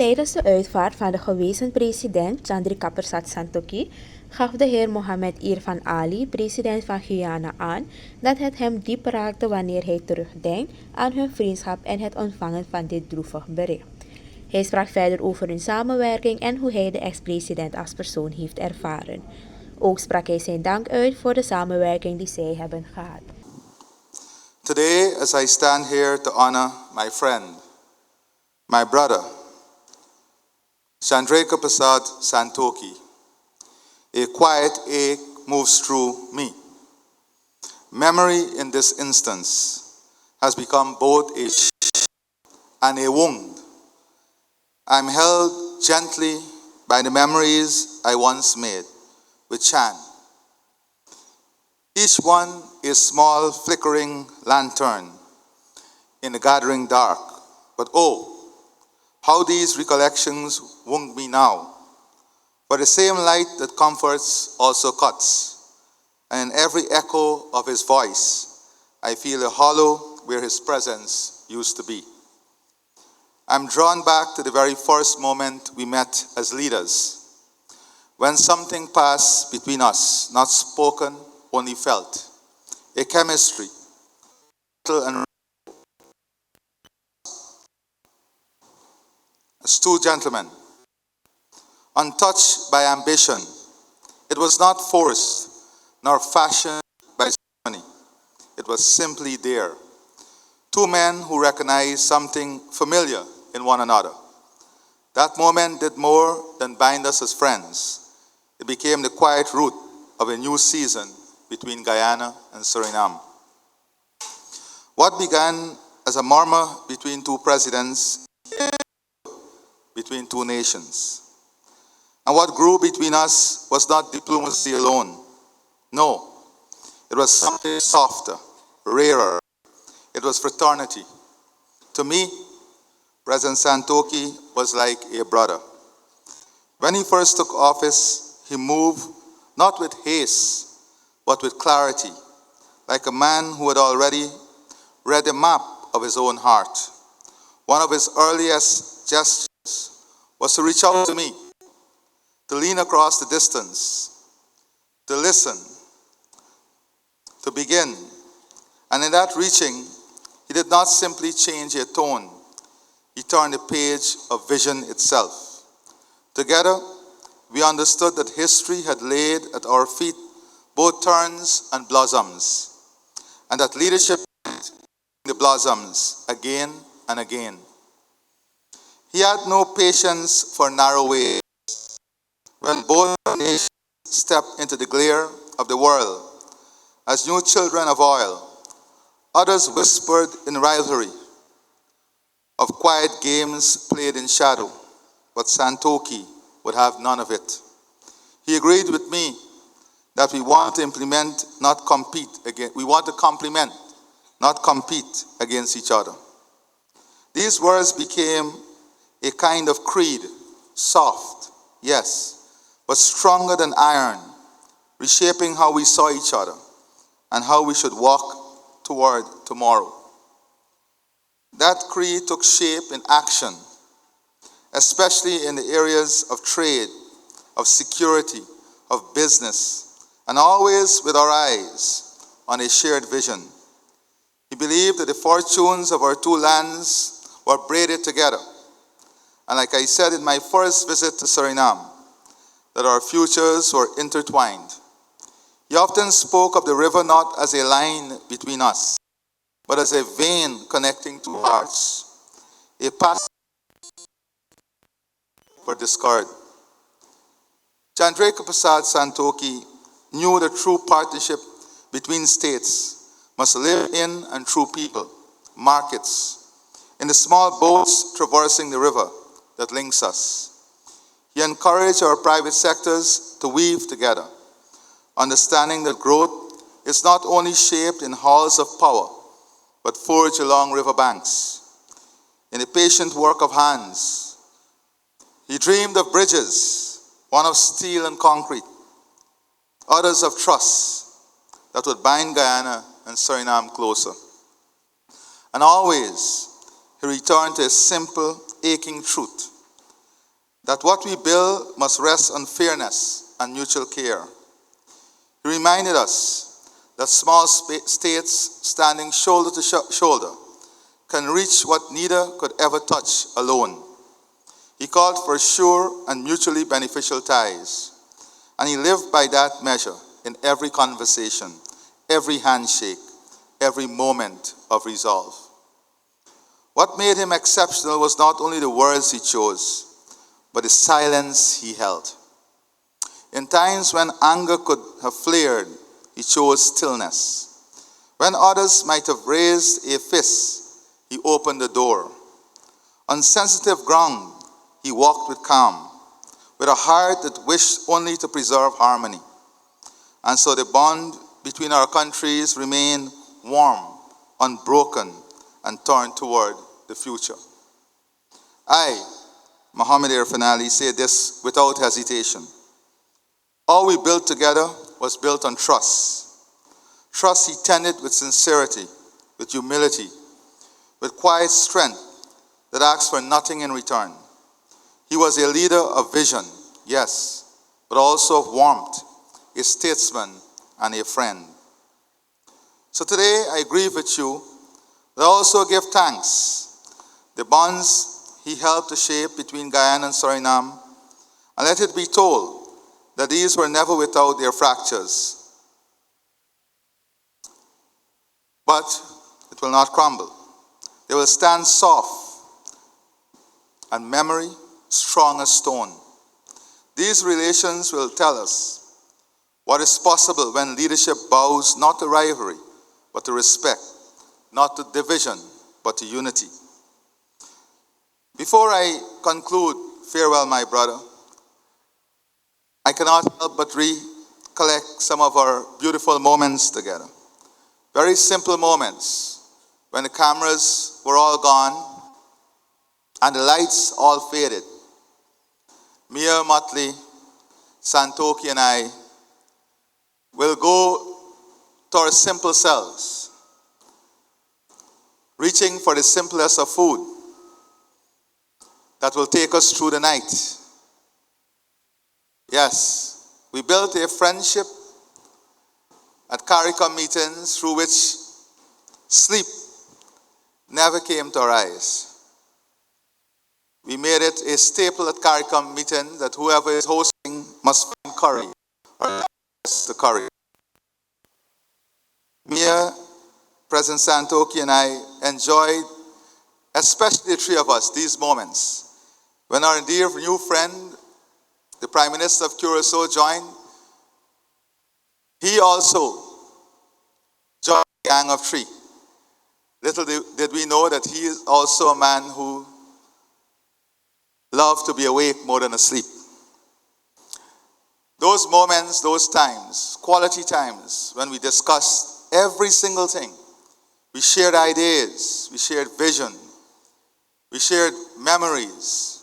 Tijdens de uitvaart van de gewezen president Chandrika Persat Santokhi gaf de heer Mohammed Irfan Ali, president van Guyana, aan dat het hem diep raakte wanneer hij terugdenkt aan hun vriendschap en het ontvangen van dit droevig bericht. Hij sprak verder over hun samenwerking en hoe hij de ex-president als persoon heeft ervaren. Ook sprak hij zijn dank uit voor de samenwerking die zij hebben gehad. Today, as I stand here to honor my friend, my brother, Chandrika Persat Santokhi, a quiet ache moves through me. Memory in this instance has become both a shield and a wound. I'm held gently by the memories I once made with Chan. Each one a small flickering lantern in the gathering dark. But oh, how these recollections wound me now. For the same light that comforts also cuts, and in every echo of his voice, I feel a hollow where his presence used to be. I'm drawn back to the very first moment we met as leaders, when something passed between us, not spoken, only felt. A chemistry, and as two gentlemen, untouched by ambition. It was not forced nor fashioned by ceremony. It was simply there. Two men who recognized something familiar in one another. That moment did more than bind us as friends. It became the quiet root of a new season between Guyana and Suriname. What began as a murmur between two presidents, between two nations. And what grew between us was not diplomacy alone. No, it was something softer, rarer. It was fraternity. To me, President Santokhi was like a brother. When he first took office, he moved not with haste, but with clarity, like a man who had already read a map of his own heart. One of his earliest gestures was to reach out to me, to lean across the distance, to listen, to begin. And in that reaching, he did not simply change a tone. He turned the page of vision itself. Together, we understood that history had laid at our feet both turns and blossoms, and that leadership the blossoms again and again. He had no patience for narrow ways. When both nations stepped into the glare of the world as new children of oil, others whispered in rivalry of quiet games played in shadow, but Santokhi would have none of it. He agreed with me that we want to implement, not compete against. We want to complement, not compete against each other. These words became a kind of creed, soft, yes, but stronger than iron, reshaping how we saw each other and how we should walk toward tomorrow. That creed took shape in action, especially in the areas of trade, of security, of business, and always with our eyes on a shared vision. He believed that the fortunes of our two lands were braided together. And like I said in my first visit to Suriname, that our futures were intertwined. He often spoke of the river not as a line between us, but as a vein connecting two hearts, a path for discard. Chandrika Persat Santokhi knew the true partnership between states must live in and through people, markets, in the small boats traversing the river that links us. He encouraged our private sectors to weave together, understanding that growth is not only shaped in halls of power, but forged along riverbanks, in the patient work of hands. He dreamed of bridges, one of steel and concrete, others of trust that would bind Guyana and Suriname closer. And always, he returned to a simple, aching truth. that what we build must rest on fairness and mutual care. He reminded us that small states standing shoulder to shoulder can reach what neither could ever touch alone. He called for sure and mutually beneficial ties, and he lived by that measure in every conversation, every handshake, every moment of resolve. What made him exceptional was not only the words he chose, but the silence he held. In times when anger could have flared, he chose stillness. When others might have raised a fist, he opened the door. On sensitive ground, he walked with calm, with a heart that wished only to preserve harmony. And so the bond between our countries remained warm, unbroken, and turned toward the future. I, Mohammed Irfan Ali, say this without hesitation. All we built together was built on trust. Trust he tended with sincerity, with humility, with quiet strength that asked for nothing in return. He was a leader of vision, yes, but also of warmth, a statesman and a friend. So today I grieve with you, but I also give thanks. The bonds he helped to shape between Guyana and Suriname, and let it be told that these were never without their fractures. But it will not crumble. They will stand soft, and memory strong as stone. These relations will tell us what is possible when leadership bows not to rivalry, but to respect, not to division, but to unity. Before I conclude, farewell, my brother, I cannot help but recollect some of our beautiful moments together. Very simple moments when the cameras were all gone and the lights all faded. Mia Motley, Santoki, and I will go to our simple selves, reaching for the simplest of food that will take us through the night. Yes, we built a friendship at CARICOM meetings through which sleep never came to our eyes. We made it a staple at CARICOM meeting that whoever is hosting must find curry or the curry. Mia, President Santoki, and I enjoyed, especially the three of us, these moments when our dear new friend, the Prime Minister of Curacao, joined. He also joined the Gang of Three. Little did we know that he is also a man who loved to be awake more than asleep. Those moments, those times, quality times, when we discussed every single thing. We shared ideas, we shared vision, we shared memories,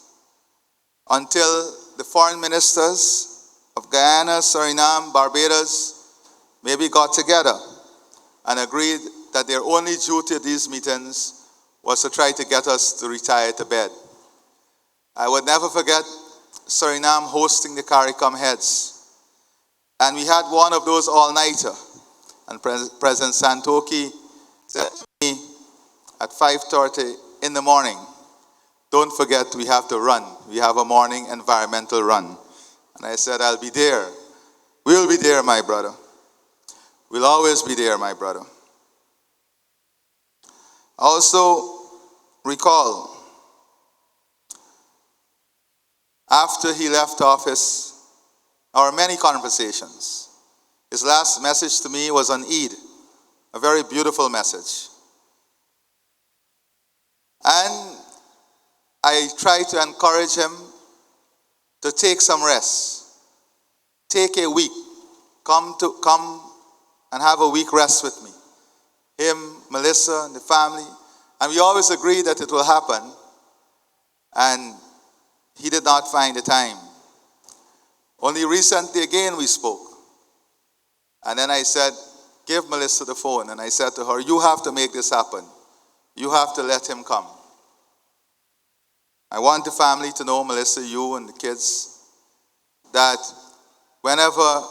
until the foreign ministers of Guyana, Suriname, Barbados maybe got together and agreed that their only duty at these meetings was to try to get us to retire to bed. I would never forget Suriname hosting the CARICOM heads. And we had one of those all-nighter. And President Santoki said to me at 5:30 in the morning, don't forget we have to run. We have a morning environmental run. And I said, I'll be there. We'll be there, my brother. We'll always be there, my brother. I also recall, after he left office, our many conversations. His last message to me was on Eid, a very beautiful message. And I tried to encourage him to take some rest. Take a week. Come and have a week rest with me. Him, Melissa, and the family. And we always agreed that it will happen. And he did not find the time. Only recently again we spoke. And then I said, give Melissa the phone. And I said to her, you have to make this happen. You have to let him come. I want the family to know, Melissa, you and the kids, that whenever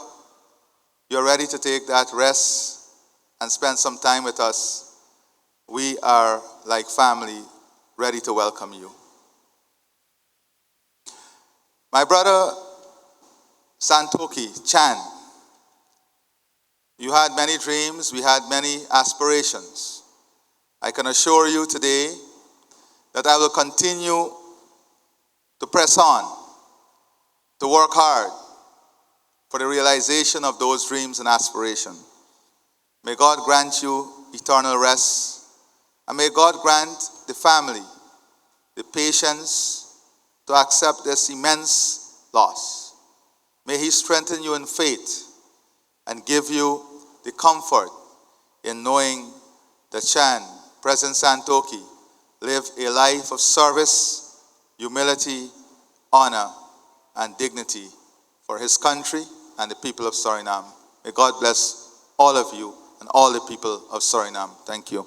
you're ready to take that rest and spend some time with us, we are, like family, ready to welcome you. My brother Santoki Chan, you had many dreams, we had many aspirations. I can assure you today that I will continue to press on, to work hard for the realization of those dreams and aspirations. May God grant you eternal rest, and may God grant the family the patience to accept this immense loss. May He strengthen you in faith and give you the comfort in knowing that Chan, President Santoki, lived a life of service, humility, honor, and dignity for his country and the people of Suriname. May God bless all of you and all the people of Suriname. Thank you.